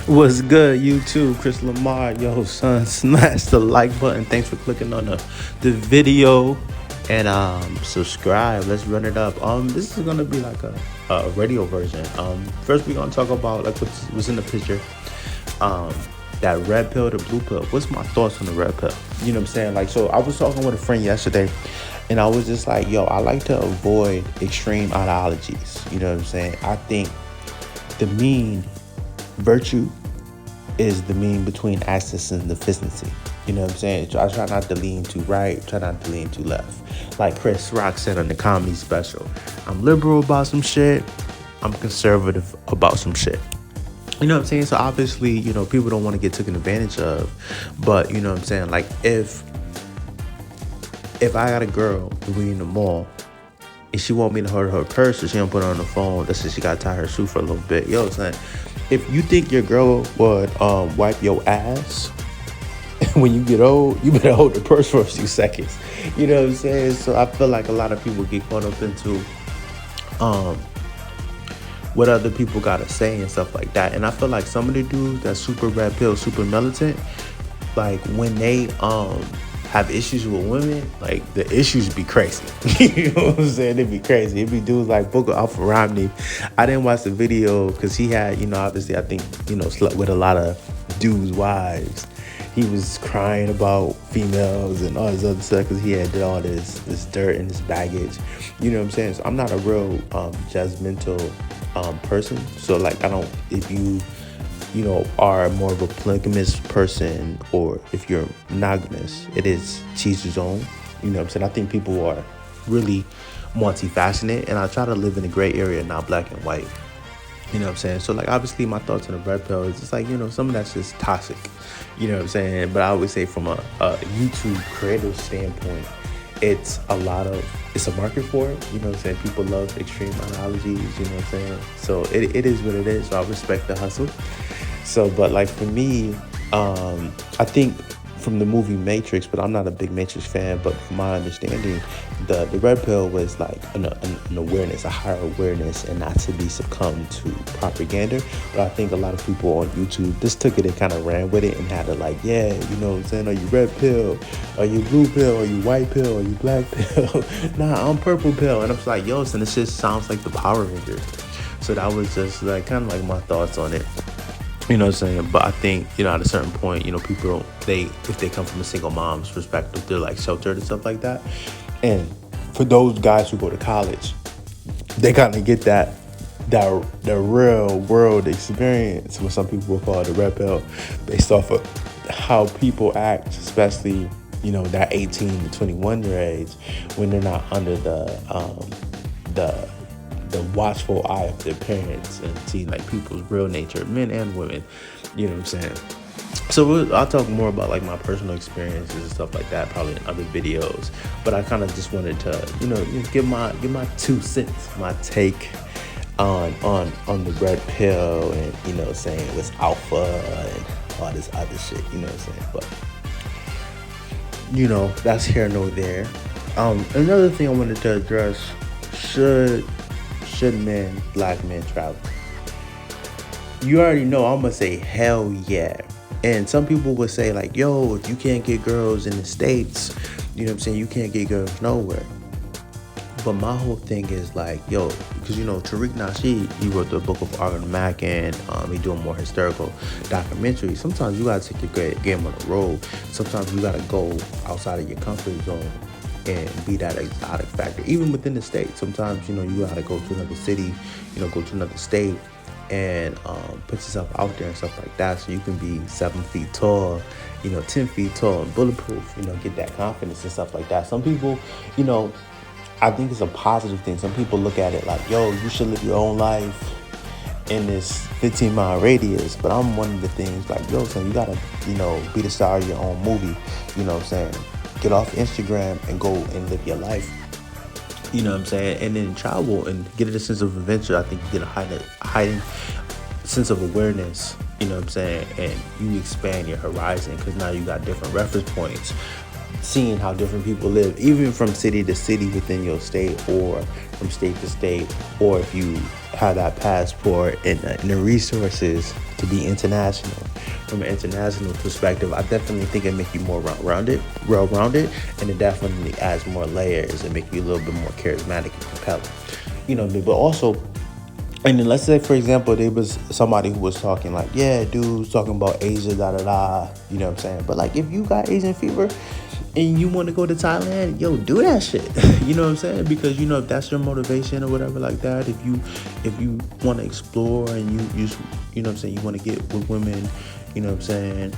What's good, YouTube? Chris Lamar, yo, son, smash the like button. Thanks for clicking on the video and subscribe. Let's run it up. This is gonna be like a radio version. First we're gonna talk about like what's in the picture. That red pill, the blue pill. What's my thoughts on the red pill? You know what I'm saying? Like, so I was talking with a friend yesterday, and I was just like, yo, I like to avoid extreme ideologies. You know what I'm saying? I think the mean virtue is the mean between access and deficiency. You know what I'm saying? I try not to lean too right, try not to lean too left. Like Chris Rock said on the comedy special, I'm liberal about some shit, I'm conservative about some shit. You know what I'm saying? So obviously, you know, people don't want to get taken advantage of. But you know what I'm saying? Like if I got a girl and we in the mall and she want me to hold her purse or she don't put her on the phone, that's just she gotta tie her shoe for a little bit. You know what I'm saying? If you think your girl would wipe your ass when you get old, you better hold the purse for a few seconds. You know what I'm saying? So I feel like a lot of people get caught up into what other people gotta say and stuff like that. And I feel like some of the dudes that's super red pill, super militant, like when they have issues with women, like the issues be crazy. You know what I'm saying? It'd be crazy. It'd be dudes like Booker Alpha Romney. I didn't watch the video because he had, you know, obviously I think, you know, slept with a lot of dudes' wives. He was crying about females and all this other stuff because he had all this dirt and this baggage. You know what I'm saying? So I'm not a real judgmental person. So like I don't, if you know, are more of a polygamous person or if you're monogamous, it is each his own. You know what I'm saying? I think people are really multifaceted and I try to live in a gray area, not black and white. You know what I'm saying? So like obviously my thoughts on the red pill is just like, you know, some of that's just toxic. You know what I'm saying? But I always say from a YouTube creative standpoint, it's a market for it. You know what I'm saying? People love extreme ideologies, you know what I'm saying? So it is what it is. So I respect the hustle. So, but like for me, I think from the movie Matrix, but I'm not a big Matrix fan, but from my understanding, the red pill was like an awareness, a higher awareness, and not to be succumbed to propaganda. But I think a lot of people on YouTube just took it and kind of ran with it and had to like, yeah, you know what I'm saying? Are you red pill? Are you blue pill? Are you white pill? Are you black pill? Nah, I'm purple pill. And I'm just like, yo, son, this just sounds like the Power Rangers. So that was just like kind of like my thoughts on it. You know what I'm saying? But I think, you know, at a certain point, you know, people, if they come from a single mom's perspective, they're like sheltered and stuff like that. And for those guys who go to college, they kind of get the real world experience, what some people will call the red pill, based off of how people act, especially, you know, that 18 to 21 year age when they're not under the watchful eye of their parents and see like people's real nature, men and women. You know what I'm saying? So I'll talk more about like my personal experiences and stuff like that probably in other videos. But I kind of just wanted to, you know, give my 2 cents, my take on the red pill and, you know, saying it was alpha and all this other shit. You know what I'm saying? But you know, that's here nor there. Another thing I wanted to address: should black men travel? You already know I'm gonna say hell yeah. And some people would say like, yo, if you can't get girls in the States, you know what I'm saying, you can't get girls nowhere. But my whole thing is like, yo, because you know Tariq Nasheed, he wrote the book of Argon and he doing more historical documentaries. Sometimes you gotta take your game on the road. Sometimes you gotta go outside of your comfort zone and be that exotic factor. Even within the state, sometimes, you know, you gotta go to another city, you know, go to another state and put yourself out there and stuff like that, so you can be 7 feet tall, you know, 10 feet tall and bulletproof, you know, get that confidence and stuff like that. Some people, you know, I think it's a positive thing. Some people look at it like, yo, you should live your own life in this 15-mile radius. But I'm one of the things like, yo, son, you gotta, you know, be the star of your own movie. You know what I'm saying? Get off Instagram and go and live your life. You know what I'm saying? And then travel and get a sense of adventure. I think you get a heightened sense of awareness. You know what I'm saying? And you expand your horizon because now you got different reference points. Seeing how different people live, even from city to city within your state or from state to state, or if you have that passport and the resources to be international. From an international perspective, I definitely think it make you more well-rounded, and it definitely adds more layers and make you a little bit more charismatic and compelling. But also, and then let's say, for example, there was somebody who was talking like, yeah, dude's talking about Asia, da da da. You know what I'm saying? But like, if you got Asian fever and you want to go to Thailand, yo, do that shit. You know what I'm saying? Because if that's your motivation or whatever like that, if you want to explore and you know what I'm saying, you want to get with women, you know what I'm saying,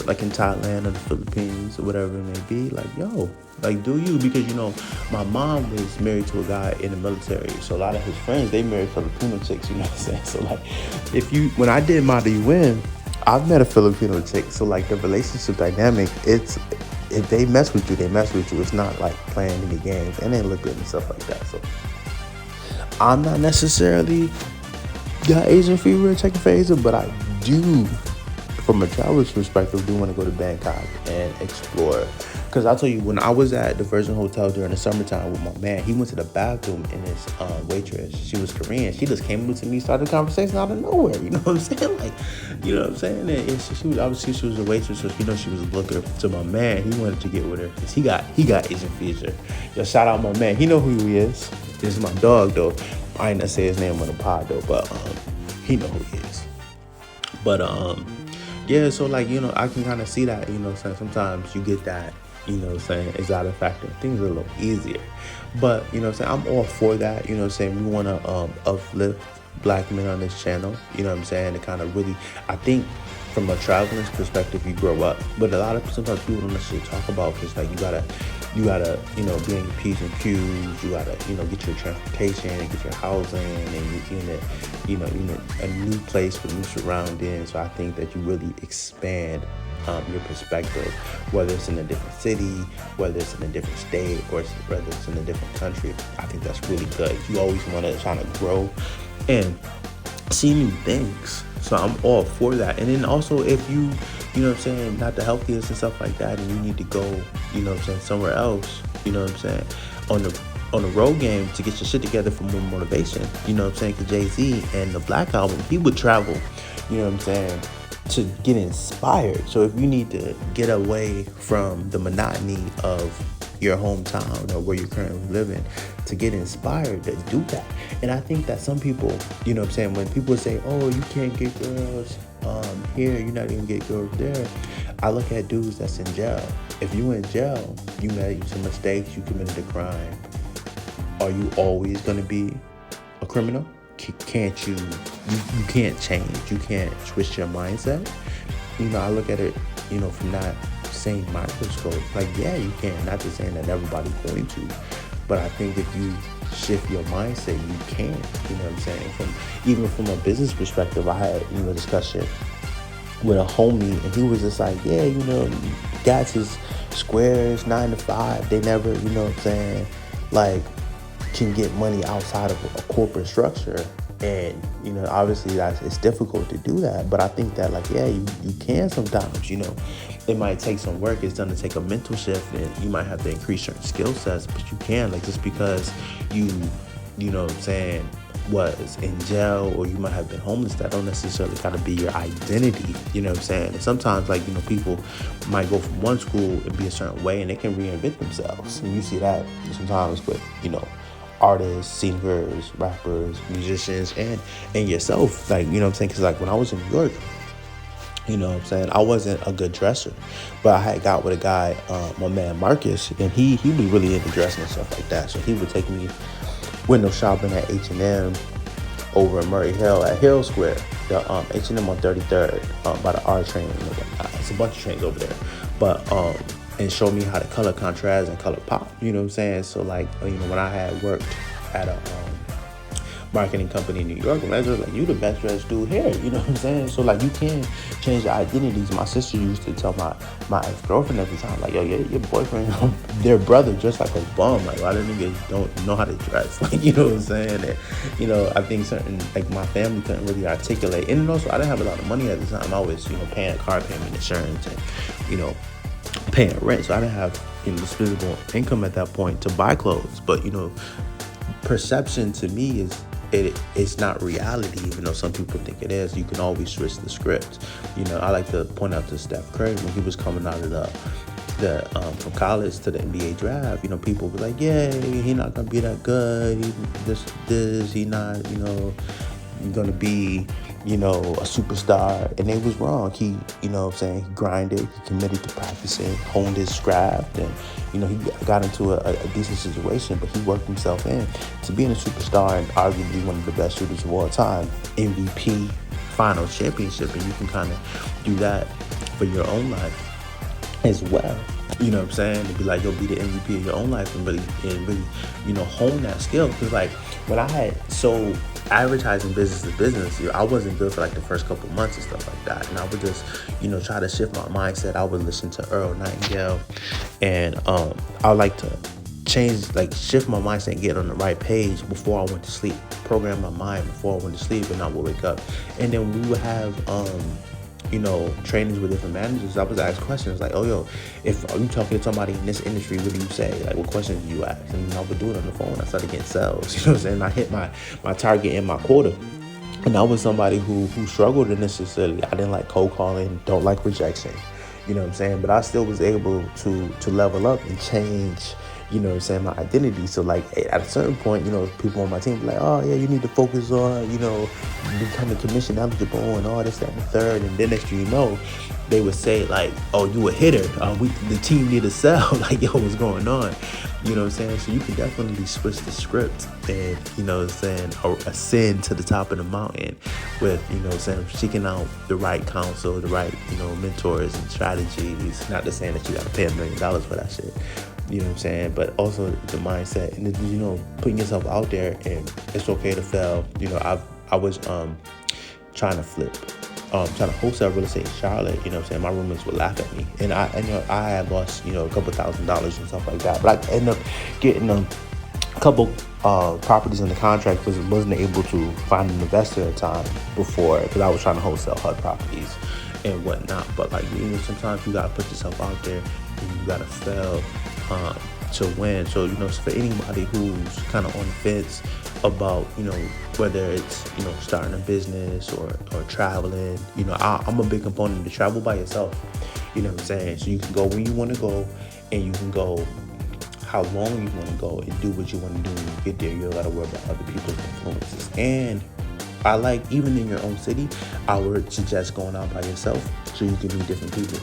like in Thailand or the Philippines or whatever it may be, like, yo, like, do you? Because my mom was married to a guy in the military, so a lot of his friends, they married Filipino chicks. You know what I'm saying? So like, when I did my UN, I've met a Filipino chick. So like, the relationship dynamic, if they mess with you, they mess with you. It's not like playing any games, and they look good and stuff like that. So I'm not necessarily got Asian fever and checking for Asia, but I do, from a traveler's perspective, do want to go to Bangkok and explore. Because I'll tell you, when I was at the Virgin Hotel during the summertime with my man, he went to the bathroom and his waitress, she was Korean. She just came up to me, started a conversation out of nowhere. You know what I'm saying? Like, you know what I'm saying? And she was a waitress, so she was a looker. To my man, he wanted to get with her because he got Asian fever. Yo, shout out my man. He know who he is. This is my dog though. I ain't gonna say his name on the pod though, but he know who he is. But yeah, so like, I can kind of see that, so sometimes you get that, exotic factor. Things are a little easier. But, I'm all for that, we want to uplift black men on this channel, to kind of really, I think from a traveler's perspective, you grow up. But a lot of sometimes people don't necessarily talk about, because like, you gotta, be on your P's and Q's. You gotta, get your transportation, get your housing, and you're in a new place with new surroundings. So I think that you really expand your perspective, whether it's in a different city, whether it's in a different state, or whether it's in a different country. I think that's really good. You always want to try to grow and see new things. So I'm all for that. And then also, if you know what I'm saying, not the healthiest and stuff like that, and you need to go, somewhere else, on the road game to get your shit together for more motivation, because Jay-Z and the Black Album, he would travel, to get inspired. So if you need to get away from the monotony of your hometown or where you're currently living to get inspired, to do that. And I think that some people, when people say, oh, you can't get girls here, you're not gonna get girls there, I look at dudes that's in jail. If you in jail, you made some mistakes, you committed a crime, are you always gonna be a criminal? Can't you can't change, you can't twist your mindset. I look at it, from that same microscope. Like, yeah, you can. Not just saying that everybody's going to, but I think if you shift your mindset, you can. You know what I'm saying? Even from a business perspective, I had a discussion with a homie, and he was just like, yeah, guys is squares 9 to 5. They never, like, can get money outside of a corporate structure. And, obviously it's difficult to do that. But I think that, like, yeah, you can sometimes, it might take some work. It's going to take a mental shift, and you might have to increase certain skill sets, but you can, like, just because you was in jail, or you might have been homeless, that don't necessarily got to be your identity. And sometimes, like, people might go from one school and be a certain way, and they can reinvent themselves. And you see that sometimes with, artists, singers, rappers, musicians, and yourself. Like, because like when I was in New York, I wasn't a good dresser, but I had got with a guy, my man Marcus, and he was really into dressing and stuff like that. So he would take me window shopping at H&M over in Murray Hill at Hill Square, the H&M on 33rd, by the R train. It's a bunch of trains over there, but and show me how to color contrast and color pop. So like, when I had worked at a marketing company in New York, and I was like, you the best dressed dude here, So like, you can change the identities. My sister used to tell my ex-girlfriend at the time, like, yo, your boyfriend, their brother dressed like a bum. Like, why the niggas don't know how to dress? Like, you know what I'm saying? And, I think certain, like, my family couldn't really articulate. And also, I didn't have a lot of money at the time. I was, paying car payment, insurance, and, paying rent. So I didn't have, disposable income at that point to buy clothes. But, perception to me is it's not reality, even though some people think it is. You can always switch the script. I like to point out to Steph Curry when he was coming out of the from college to the NBA draft. People were like, yeah, he not gonna be that good. He not, gonna be, a superstar. And they was wrong. He, he grinded, he committed to practicing, honed his craft, and, he got into a decent situation, but he worked himself in to being a superstar and arguably one of the best shooters of all time, MVP, finals championship. And you can kind of do that for your own life as well. To be like, you'll be the MVP of your own life and really, hone that skill. Because like when I had sold advertising business to business, I wasn't good for like the first couple months and stuff like that. And I would just, try to shift my mindset. I would listen to Earl Nightingale, and I would like to shift my mindset and get on the right page before I went to sleep. Program my mind before I went to sleep, and I would wake up. And then we would have trainings with different managers. I was asked questions like, oh, yo, if are you talking to somebody in this industry, what do you say? Like, what questions do you ask? And I would do it on the phone. I started getting sales, I hit my target and my quota. And I was somebody who struggled in this necessarily. I didn't like cold calling, don't like rejection, but I still was able to level up and change, my identity. So like at a certain point, people on my team be like, oh yeah, you need to focus on, becoming commission eligible and all this, that, and the third. And then next thing you know, they would say like, oh, you a hitter. The team need to sell. Like, yo, what's going on? So you can definitely switch the script and, ascend to the top of the mountain with, seeking out the right counsel, the right, mentors and strategies. Not to saying that you got to pay $1 million for that shit. But also the mindset and, putting yourself out there, and it's okay to fail. I was trying to flip, trying to wholesale real estate in Charlotte. My roommates would laugh at me, and I had lost, a couple $1,000s and stuff like that. But I ended up getting a couple properties in the contract because I wasn't able to find an investor at the time before, because I was trying to wholesale HUD properties and whatnot. But like, sometimes you gotta put yourself out there and you gotta fail to win. So, for anybody who's kind of on the fence about, whether it's, starting a business or traveling, I'm a big component to travel by yourself, So you can go when you want to go, and you can go how long you want to go, and do what you want to do when you get there. You don't got to worry about other people's influences. And I like, even in your own city, I would suggest going out by yourself so you can meet different people.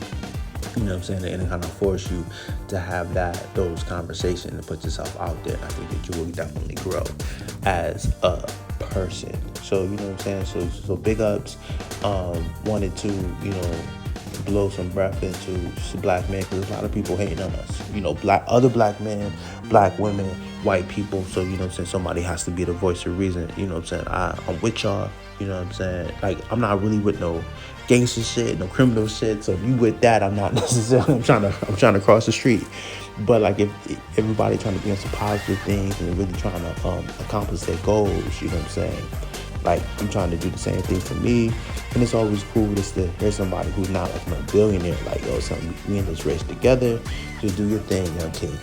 And it kind of force you to have those conversations and put yourself out there. And I think that you will definitely grow as a person. So, So big ups. Wanted to, blow some breath into black men, because there's a lot of people hating on us. Other black men, black women, white people. So, somebody has to be the voice of reason. I'm with y'all. Like, I'm not really with no gangster shit, no criminal shit. So if you with that, I'm not necessarily. I'm trying to cross the street. But like, if everybody trying to be on some positive things and really trying to accomplish their goals, Like, I'm trying to do the same thing for me. And it's always cool just to hear somebody who's not like no billionaire. Like, yo, something, we in this race together. Just do your thing, young king.